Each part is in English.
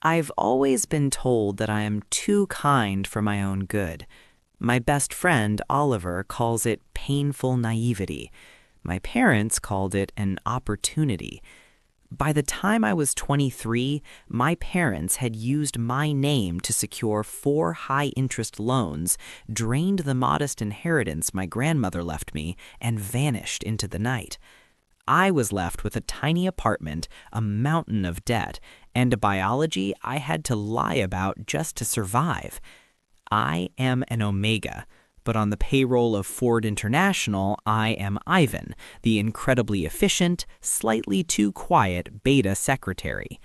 I've always been told that I am too kind for my own good. My best friend, Oliver, calls it painful naivety. My parents called it an opportunity. By the time I was 23, my parents had used my name to secure 4 high-interest loans, drained the modest inheritance my grandmother left me, and vanished into the night. I was left with a tiny apartment, a mountain of debt, and a biology I had to lie about just to survive. I am an Omega, but on the payroll of Ford International, I am Ivan, the incredibly efficient, slightly too quiet beta secretary.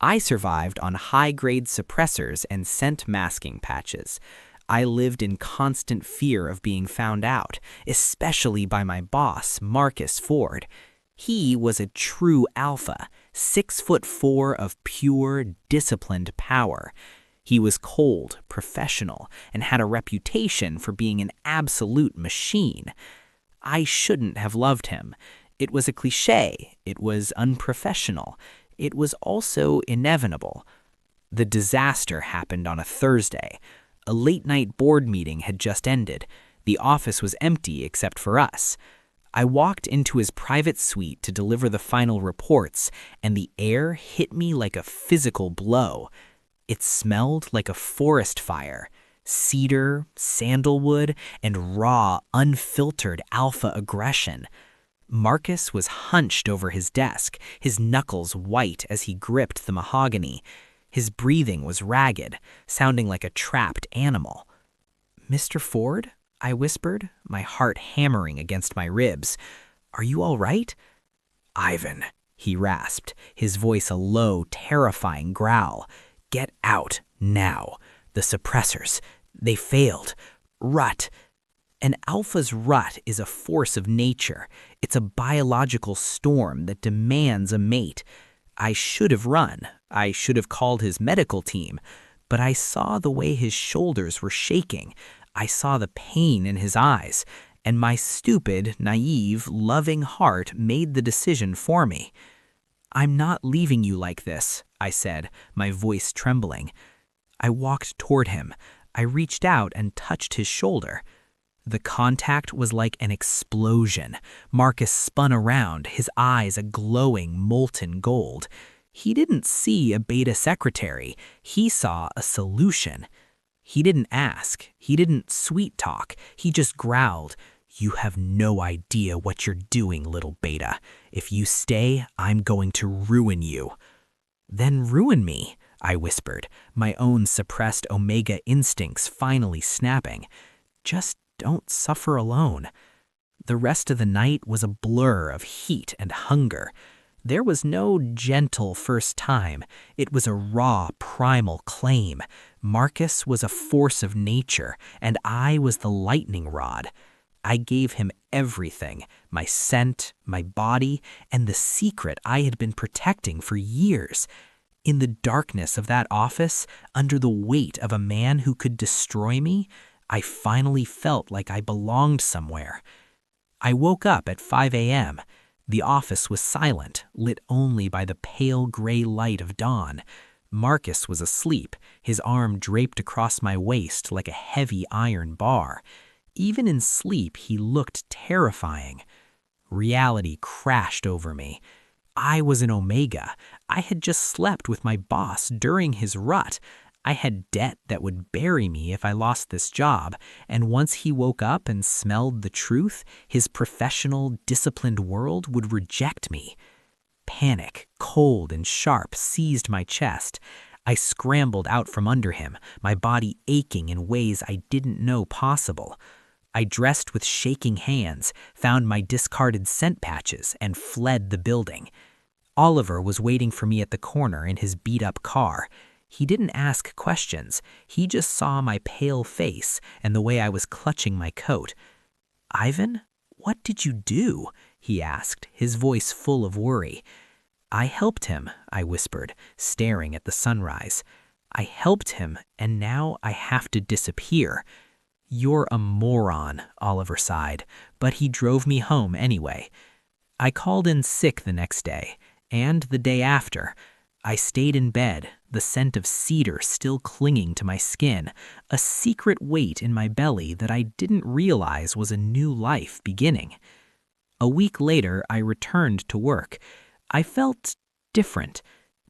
I survived on high-grade suppressors and scent masking patches. I lived in constant fear of being found out, especially by my boss, Marcus Ford. He was a true alpha, 6'4" of pure, disciplined power. He was cold, professional, and had a reputation for being an absolute machine. I shouldn't have loved him. It was a cliché. It was unprofessional. It was also inevitable. The disaster happened on a Thursday. A late-night board meeting had just ended. The office was empty except for us. I walked into his private suite to deliver the final reports, and the air hit me like a physical blow. It smelled like a forest fire, cedar, sandalwood, and raw, unfiltered alpha aggression. Marcus was hunched over his desk, his knuckles white as he gripped the mahogany. His breathing was ragged, sounding like a trapped animal. "Mr. Ford?" I whispered, my heart hammering against my ribs. "Are you all right?" "Ivan," he rasped, his voice a low, terrifying growl. "Get out, now. The suppressors. They failed. Rut." An alpha's rut is a force of nature. It's a biological storm that demands a mate. I should have run. I should have called his medical team. But I saw the way his shoulders were shaking. I saw the pain in his eyes. And my stupid, naive, loving heart made the decision for me. "I'm not leaving you like this," I said, my voice trembling. I walked toward him. I reached out and touched his shoulder. The contact was like an explosion. Marcus spun around, his eyes a glowing, molten gold. He didn't see a beta secretary. He saw a solution. He didn't ask. He didn't sweet talk. He just growled, "You have no idea what you're doing, little beta. If you stay, I'm going to ruin you." "Then ruin me," I whispered, my own suppressed Omega instincts finally snapping. "Just don't suffer alone." The rest of the night was a blur of heat and hunger. There was no gentle first time. It was a raw, primal claim. Marcus was a force of nature, and I was the lightning rod. I gave him everything, my scent, my body, and the secret I had been protecting for years. In the darkness of that office, under the weight of a man who could destroy me, I finally felt like I belonged somewhere. I woke up at 5 a.m. The office was silent, lit only by the pale gray light of dawn. Marcus was asleep, his arm draped across my waist like a heavy iron bar. Even in sleep, he looked terrifying. Reality crashed over me. I was an Omega. I had just slept with my boss during his rut. I had debt that would bury me if I lost this job, and once he woke up and smelled the truth, his professional, disciplined world would reject me. Panic, cold and sharp, seized my chest. I scrambled out from under him, my body aching in ways I didn't know possible. I dressed with shaking hands, found my discarded scent patches, and fled the building. Oliver was waiting for me at the corner in his beat-up car. He didn't ask questions. He just saw my pale face and the way I was clutching my coat. "Ivan, what did you do?" he asked, his voice full of worry. "I helped him," I whispered, staring at the sunrise. "I helped him, and now I have to disappear." "You're a moron," Oliver sighed, but he drove me home anyway. I called in sick the next day, and the day after. I stayed in bed, the scent of cedar still clinging to my skin, a secret weight in my belly that I didn't realize was a new life beginning. A week later, I returned to work. I felt different,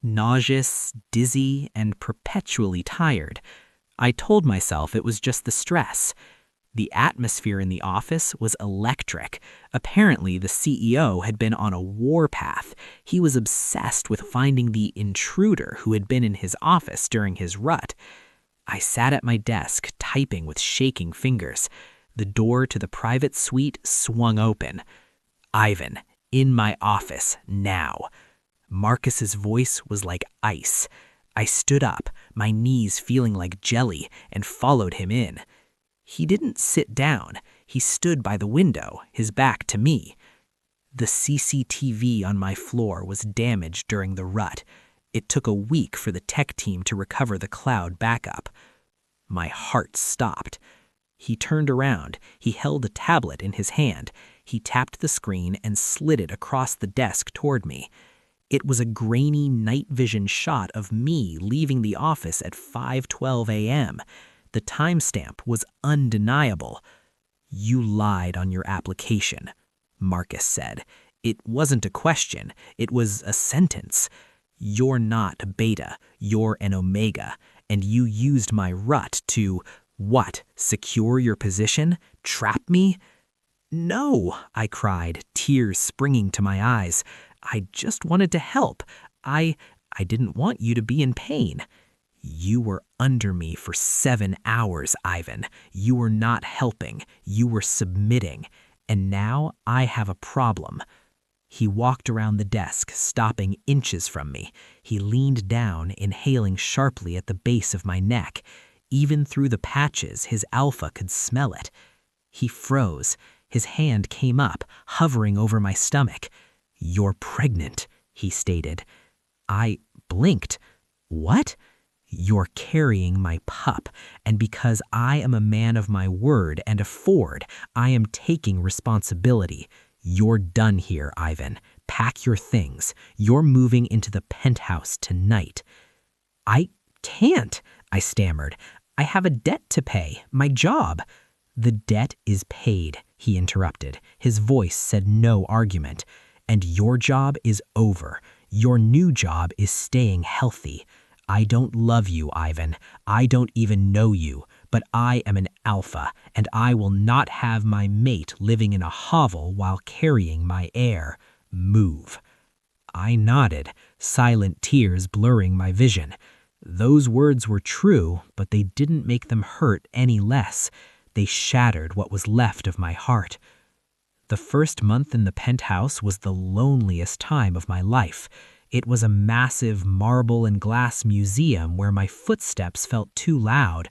nauseous, dizzy, and perpetually tired. I told myself it was just the stress. The atmosphere in the office was electric. Apparently, the CEO had been on a warpath. He was obsessed with finding the intruder who had been in his office during his rut. I sat at my desk, typing with shaking fingers. The door to the private suite swung open. "Ivan, in my office, now." Marcus's voice was like ice. I stood up, my knees feeling like jelly, and followed him in. He didn't sit down. He stood by the window, his back to me. The CCTV on my floor was damaged during the rut. It took a week for the tech team to recover the cloud backup. My heart stopped. He turned around. He held a tablet in his hand. He tapped the screen and slid it across the desk toward me. It was a grainy night vision shot of me leaving the office at 5:12 a.m. The timestamp was undeniable. "You lied on your application," Marcus said. It wasn't a question. It was a sentence. "You're not a beta. You're an omega. And you used my rut to, what, secure your position? Trap me?" "No," I cried, tears springing to my eyes. "I just wanted to help. I didn't want you to be in pain." "You were under me for 7 hours, Ivan. You were not helping. You were submitting. And now I have a problem." He walked around the desk, stopping inches from me. He leaned down, inhaling sharply at the base of my neck. Even through the patches, his alpha could smell it. He froze. His hand came up, hovering over my stomach. "You're pregnant," he stated. I blinked. "What?" "You're carrying my pup, and because I am a man of my word and a Ford, I am taking responsibility. You're done here, Ivan. Pack your things. You're moving into the penthouse tonight." "I can't," I stammered. "I have a debt to pay, my job." "The debt is paid," he interrupted. His voice said no argument. "And your job is over. Your new job is staying healthy. I don't love you, Ivan. I don't even know you, but I am an alpha, and I will not have my mate living in a hovel while carrying my heir. Move." I nodded, silent tears blurring my vision. Those words were true, but they didn't make them hurt any less. They shattered what was left of my heart. The first month in the penthouse was the loneliest time of my life. It was a massive marble and glass museum where my footsteps felt too loud.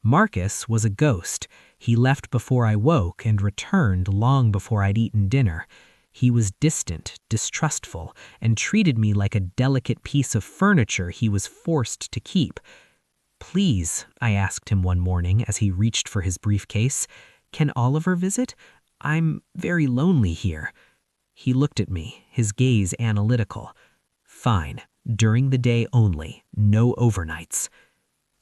Marcus was a ghost. He left before I woke and returned long before I'd eaten dinner. He was distant, distrustful, and treated me like a delicate piece of furniture he was forced to keep. "Please," I asked him one morning as he reached for his briefcase, "can Oliver visit? I'm very lonely here." He looked at me, his gaze analytical. "Fine, during the day only, no overnights."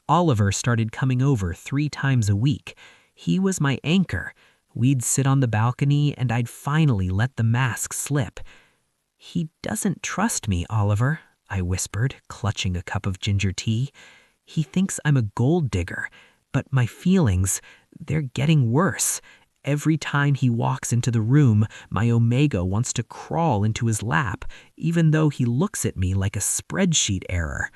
Oliver started coming over 3 times a week. He was my anchor. We'd sit on the balcony and I'd finally let the mask slip. "He doesn't trust me, Oliver," I whispered, clutching a cup of ginger tea. "He thinks I'm a gold digger, but my feelings, they're getting worse. Every time he walks into the room, my omega wants to crawl into his lap, even though he looks at me like a spreadsheet error."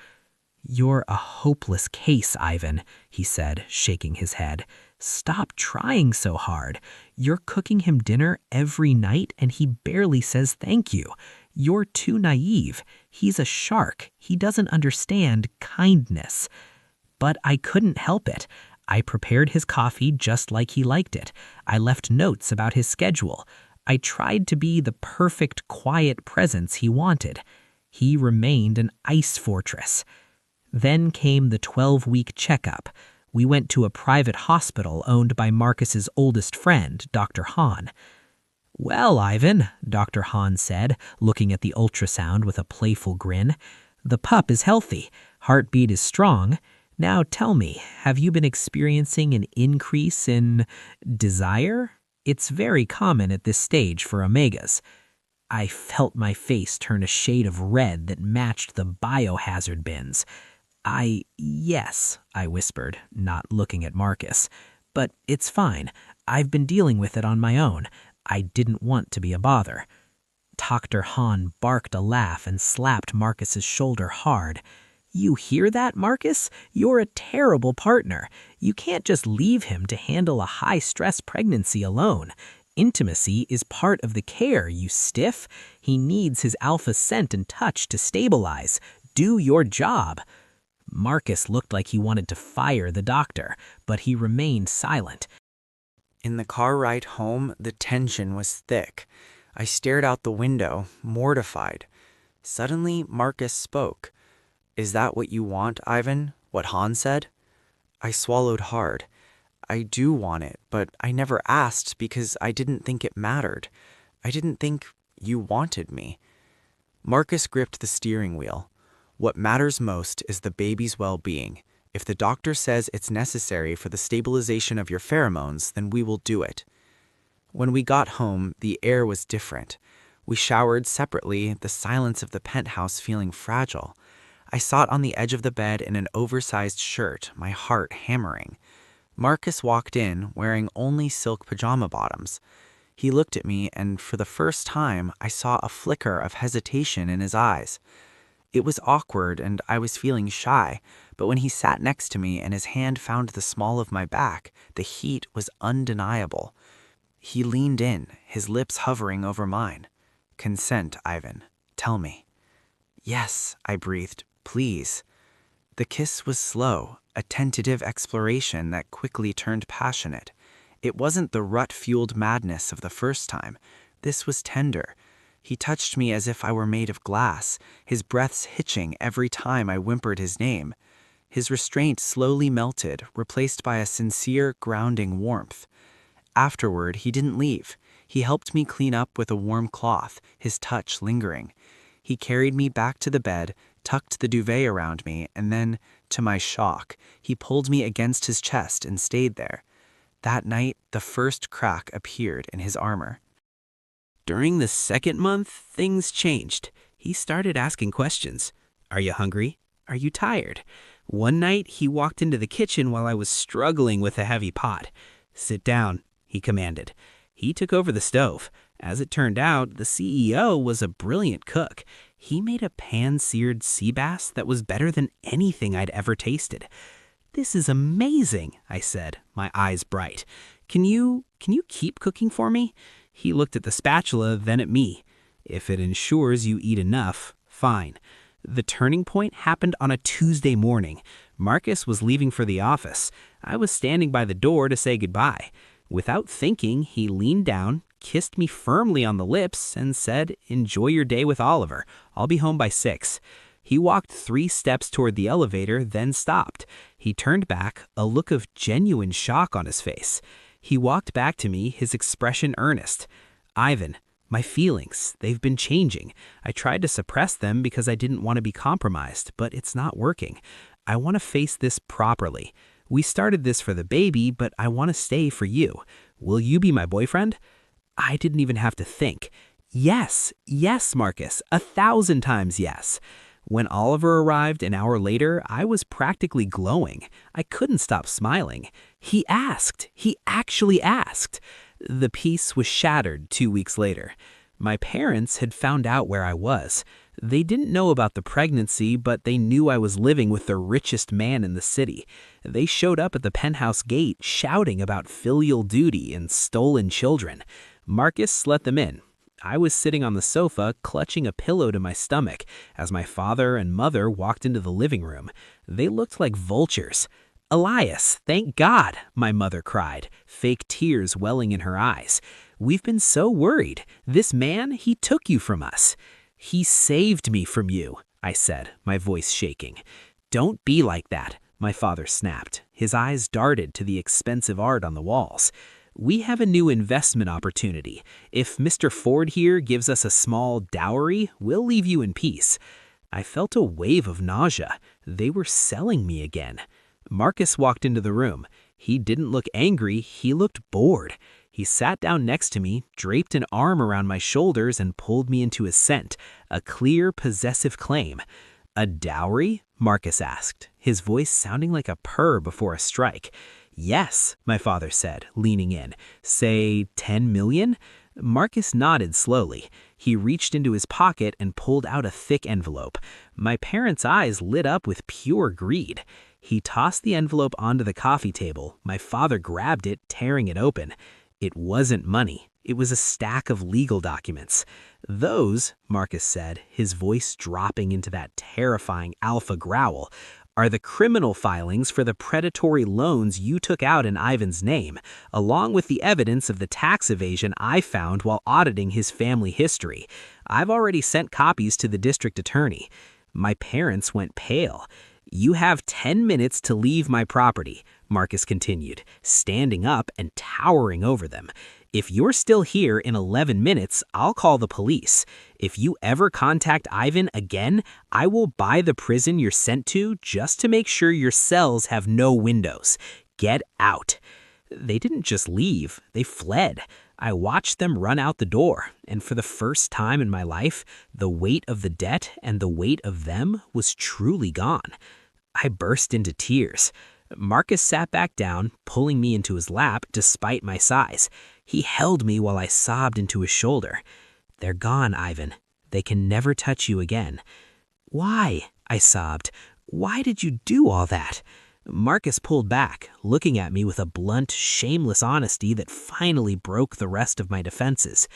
"You're a hopeless case, Ivan," he said, shaking his head. "Stop trying so hard. You're cooking him dinner every night and he barely says thank you. You're too naive. He's a shark. He doesn't understand kindness." But I couldn't help it. I prepared his coffee just like he liked it. I left notes about his schedule. I tried to be the perfect, quiet presence he wanted. He remained an ice fortress. Then came the 12-week checkup. We went to a private hospital owned by Marcus's oldest friend, Dr. Hahn. "Well, Ivan," Dr. Hahn said, looking at the ultrasound with a playful grin, The pup is healthy. Heartbeat is strong. Now tell me, have you been experiencing an increase in desire? It's very common at this stage for omegas. I felt my face turn a shade of red that matched the biohazard bins. Yes, I whispered, not looking at Marcus. But it's fine. I've been dealing with it on my own. I didn't want to be a bother. Dr. Hahn barked a laugh and slapped Marcus's shoulder hard. You hear that, Marcus? You're a terrible partner. You can't just leave him to handle a high-stress pregnancy alone. Intimacy is part of the care, you stiff. He needs his alpha scent and touch to stabilize. Do your job. Marcus looked like he wanted to fire the doctor, but he remained silent. In the car ride home, the tension was thick. I stared out the window, mortified. Suddenly, Marcus spoke. Is that what you want, Ivan? What Han said? I swallowed hard. I do want it, but I never asked because I didn't think it mattered. I didn't think you wanted me. Marcus gripped the steering wheel. What matters most is the baby's well-being. If the doctor says it's necessary for the stabilization of your pheromones, then we will do it. When we got home, the air was different. We showered separately, the silence of the penthouse feeling fragile. I sat on the edge of the bed in an oversized shirt, my heart hammering. Marcus walked in, wearing only silk pajama bottoms. He looked at me, and for the first time, I saw a flicker of hesitation in his eyes. It was awkward, and I was feeling shy, but when he sat next to me and his hand found the small of my back, the heat was undeniable. He leaned in, his lips hovering over mine. Consent, Ivan. Tell me. Yes, I breathed. Please. The kiss was slow, a tentative exploration that quickly turned passionate. It wasn't the rut-fueled madness of the first time. This was tender. He touched me as if I were made of glass, his breaths hitching every time I whimpered his name. His restraint slowly melted, replaced by a sincere, grounding warmth. Afterward, he didn't leave. He helped me clean up with a warm cloth, his touch lingering. He carried me back to the bed, tucked the duvet around me, and then, to my shock, he pulled me against his chest and stayed there. That night, the first crack appeared in his armor. During the second month, things changed. He started asking questions. Are you hungry? Are you tired? One night, he walked into the kitchen while I was struggling with a heavy pot. Sit down, he commanded. He took over the stove. As it turned out, the CEO was a brilliant cook. He made a pan-seared sea bass that was better than anything I'd ever tasted. This is amazing, I said, my eyes bright. Can you keep cooking for me? He looked at the spatula, then at me. If it ensures you eat enough, fine. The turning point happened on a Tuesday morning. Marcus was leaving for the office. I was standing by the door to say goodbye. Without thinking, he leaned down, kissed me firmly on the lips, and said, "Enjoy your day with Oliver. I'll be home by 6. He walked 3 steps toward the elevator, then stopped. He turned back, a look of genuine shock on his face. He walked back to me, his expression earnest. Ivan, my feelings, they've been changing. I tried to suppress them because I didn't want to be compromised, but it's not working. I want to face this properly. We started this for the baby, but I want to stay for you. Will you be my boyfriend? I didn't even have to think. Yes, Marcus, 1,000 times yes. When Oliver arrived an hour later, I was practically glowing. I couldn't stop smiling. He actually asked. The peace was shattered 2 weeks later. My parents had found out where I was. They didn't know about the pregnancy, but they knew I was living with the richest man in the city. They showed up at the penthouse gate shouting about filial duty and stolen children. Marcus let them in. I was sitting on the sofa, clutching a pillow to my stomach, as my father and mother walked into the living room. They looked like vultures. Elias, thank God, my mother cried, fake tears welling in her eyes. We've been so worried. This man, he took you from us. He saved me from you, I said, my voice shaking. Don't be like that, my father snapped. His eyes darted to the expensive art on the walls. We have a new investment opportunity. If Mr. Ford here gives us a small dowry, we'll leave you in peace. I felt a wave of nausea. They were selling me again. Marcus walked into the room. He didn't look angry, he looked bored. He sat down next to me, draped an arm around my shoulders, and pulled me into his scent, a clear, possessive claim. "A dowry?" Marcus asked, his voice sounding like a purr before a strike. "Yes," my father said, leaning in. "Say 10 million?" Marcus nodded slowly. He reached into his pocket and pulled out a thick envelope. My parents' eyes lit up with pure greed. He tossed the envelope onto the coffee table. My father grabbed it, tearing it open. It wasn't money. It was a stack of legal documents. "Those," Marcus said, his voice dropping into that terrifying alpha growl, "are the criminal filings for the predatory loans you took out in Ivan's name, along with the evidence of the tax evasion I found while auditing his family history. I've already sent copies to the district attorney." My parents went pale. "You have 10 minutes to leave my property," Marcus continued, standing up and towering over them. "If you're still here in 11 minutes, I'll call the police. If you ever contact Ivan again, I will buy the prison you're sent to just to make sure your cells have no windows. Get out." They didn't just leave, they fled. I watched them run out the door, and for the first time in my life, the weight of the debt and the weight of them was truly gone. I burst into tears. Marcus sat back down, pulling me into his lap despite my size. He held me while I sobbed into his shoulder. "They're gone, Ivan. They can never touch you again." "Why?" I sobbed. "Why did you do all that?" Marcus pulled back, looking at me with a blunt, shameless honesty that finally broke the rest of my defenses.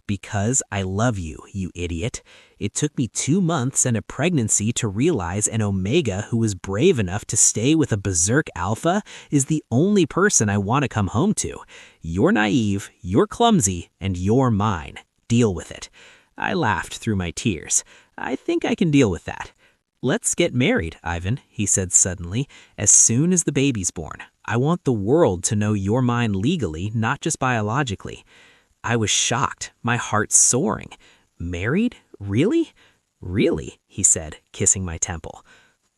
"Because I love you, you idiot. It took me 2 months and a pregnancy to realize an omega who was brave enough to stay with a berserk alpha is the only person I want to come home to. You're naive, you're clumsy, and you're mine. Deal with it." I laughed through my tears. "I think I can deal with that." "Let's get married, Ivan," he said suddenly, "as soon as the baby's born. I want the world to know you're mine legally, not just biologically." I was shocked, my heart soaring. "Married? Really?" "Really," he said, kissing my temple.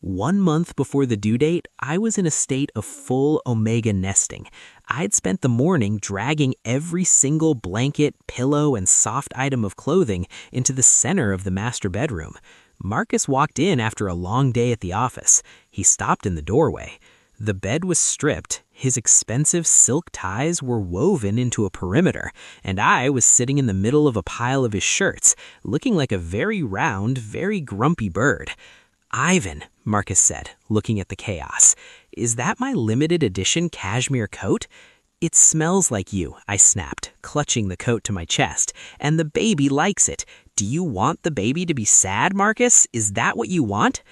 1 month before the due date, I was in a state of full omega nesting. I'd spent the morning dragging every single blanket, pillow, and soft item of clothing into the center of the master bedroom. Marcus walked in after a long day at the office. He stopped in the doorway. The bed was stripped, his expensive silk ties were woven into a perimeter, and I was sitting in the middle of a pile of his shirts, looking like a very round, very grumpy bird. "Ivan," Marcus said, looking at the chaos, "is that my limited edition cashmere coat?" "It smells like you," I snapped, clutching the coat to my chest, "and the baby likes it. Do you want the baby to be sad, Marcus? Is that what you want?"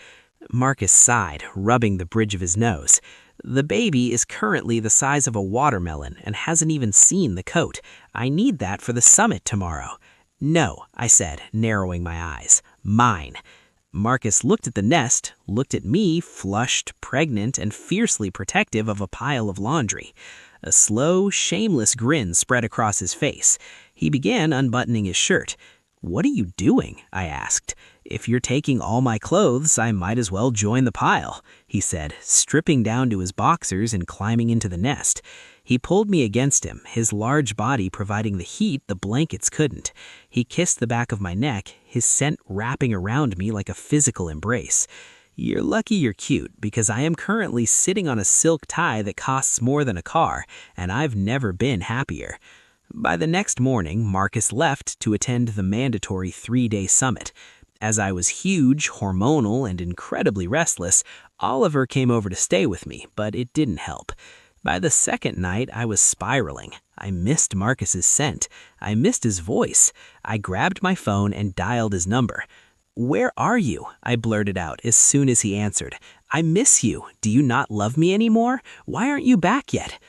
Marcus sighed, rubbing the bridge of his nose. "The baby is currently the size of a watermelon and hasn't even seen the coat. I need that for the summit tomorrow." "No," I said, narrowing my eyes. "Mine." Marcus looked at the nest, looked at me, flushed, pregnant, and fiercely protective of a pile of laundry. A slow, shameless grin spread across his face. He began unbuttoning his shirt. "What are you doing?" I asked. "If you're taking all my clothes, I might as well join the pile," he said, stripping down to his boxers and climbing into the nest. He pulled me against him, his large body providing the heat the blankets couldn't. He kissed the back of my neck, his scent wrapping around me like a physical embrace. "You're lucky you're cute, because I am currently sitting on a silk tie that costs more than a car, and I've never been happier." By the next morning, Marcus left to attend the mandatory 3-day summit. As I was huge, hormonal, and incredibly restless, Oliver came over to stay with me, but it didn't help. By the second night, I was spiraling. I missed Marcus's scent. I missed his voice. I grabbed my phone and dialed his number. "Where are you?" I blurted out as soon as he answered. "I miss you. Do you not love me anymore? Why aren't you back yet?"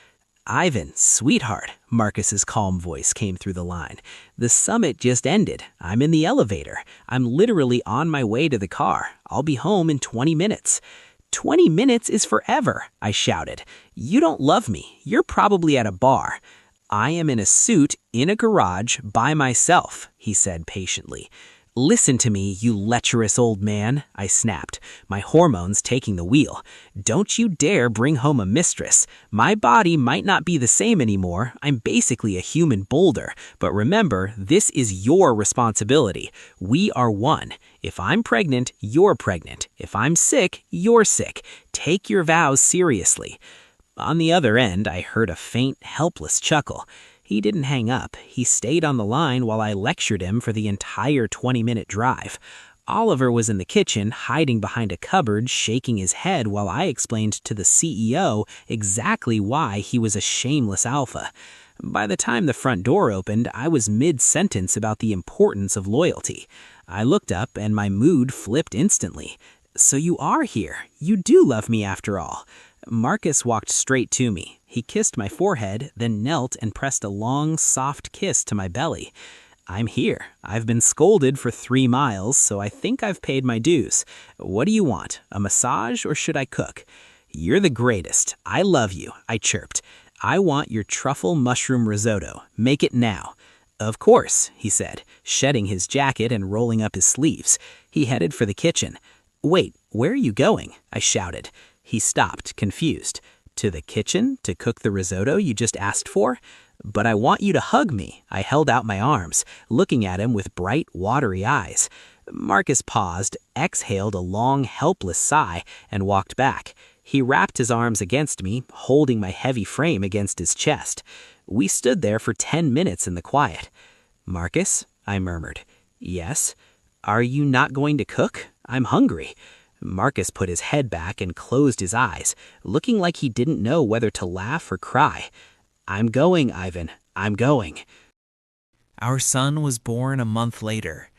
"Ivan, sweetheart," Marcus's calm voice came through the line. "The summit just ended. I'm in the elevator. I'm literally on my way to the car. I'll be home in 20 minutes. 20 minutes is forever," I shouted. "You don't love me. You're probably at a bar." "I am in a suit, in a garage, by myself," he said patiently. "Listen to me, you lecherous old man," I snapped, my hormones taking the wheel. "Don't you dare bring home a mistress. My body might not be the same anymore. I'm basically a human boulder. But remember, this is your responsibility. We are one. If I'm pregnant, you're pregnant. If I'm sick, you're sick. Take your vows seriously." On the other end, I heard a faint, helpless chuckle. He didn't hang up. He stayed on the line while I lectured him for the entire 20-minute drive. Oliver was in the kitchen, hiding behind a cupboard, shaking his head while I explained to the CEO exactly why he was a shameless alpha. By the time the front door opened, I was mid-sentence about the importance of loyalty. I looked up and my mood flipped instantly. "So you are here. You do love me after all." Marcus walked straight to me. He kissed my forehead, then knelt and pressed a long, soft kiss to my belly. "I'm here. I've been scolded for 3 miles, so I think I've paid my dues. What do you want? A massage or should I cook?" "You're the greatest. I love you," I chirped. "I want your truffle mushroom risotto. Make it now." "Of course," he said, shedding his jacket and rolling up his sleeves. He headed for the kitchen. "Wait, where are you going?" I shouted. He stopped, confused. "To the kitchen to cook the risotto you just asked for?" "But I want you to hug me." I held out my arms, looking at him with bright, watery eyes. Marcus paused, exhaled a long, helpless sigh, and walked back. He wrapped his arms against me, holding my heavy frame against his chest. We stood there for 10 minutes in the quiet. "Marcus?" I murmured. "Yes?" "Are you not going to cook? I'm hungry." Marcus put his head back and closed his eyes, looking like he didn't know whether to laugh or cry. "I'm going, Ivan. I'm going." Our son was born a month later.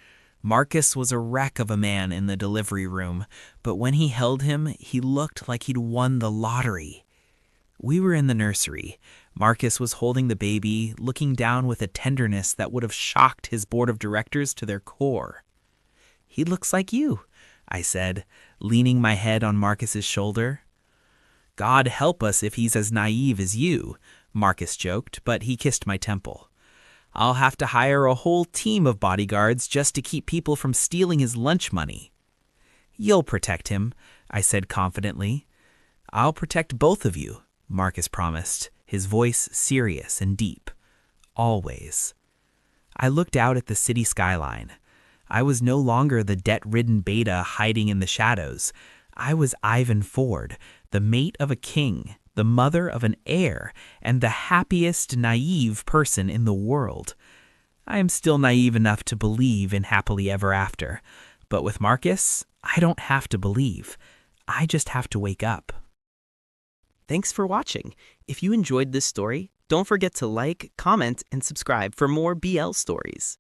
Marcus was a wreck of a man in the delivery room, but when he held him, he looked like he'd won the lottery. We were in the nursery. Marcus was holding the baby, looking down with a tenderness that would have shocked his board of directors to their core. "He looks like you," I said, leaning my head on Marcus's shoulder. "God help us if he's as naive as you," Marcus joked, but he kissed my temple. "I'll have to hire a whole team of bodyguards just to keep people from stealing his lunch money." "You'll protect him," I said confidently. "I'll protect both of you," Marcus promised, his voice serious and deep. "Always." I looked out at the city skyline. I was no longer the debt-ridden beta hiding in the shadows. I was Ivan Ford, the mate of a king, the mother of an heir, and the happiest, naive person in the world. I am still naive enough to believe in happily ever after, but with Marcus, I don't have to believe. I just have to wake up. Thanks for watching. If you enjoyed this story, don't forget to like, comment, and subscribe for more BL stories.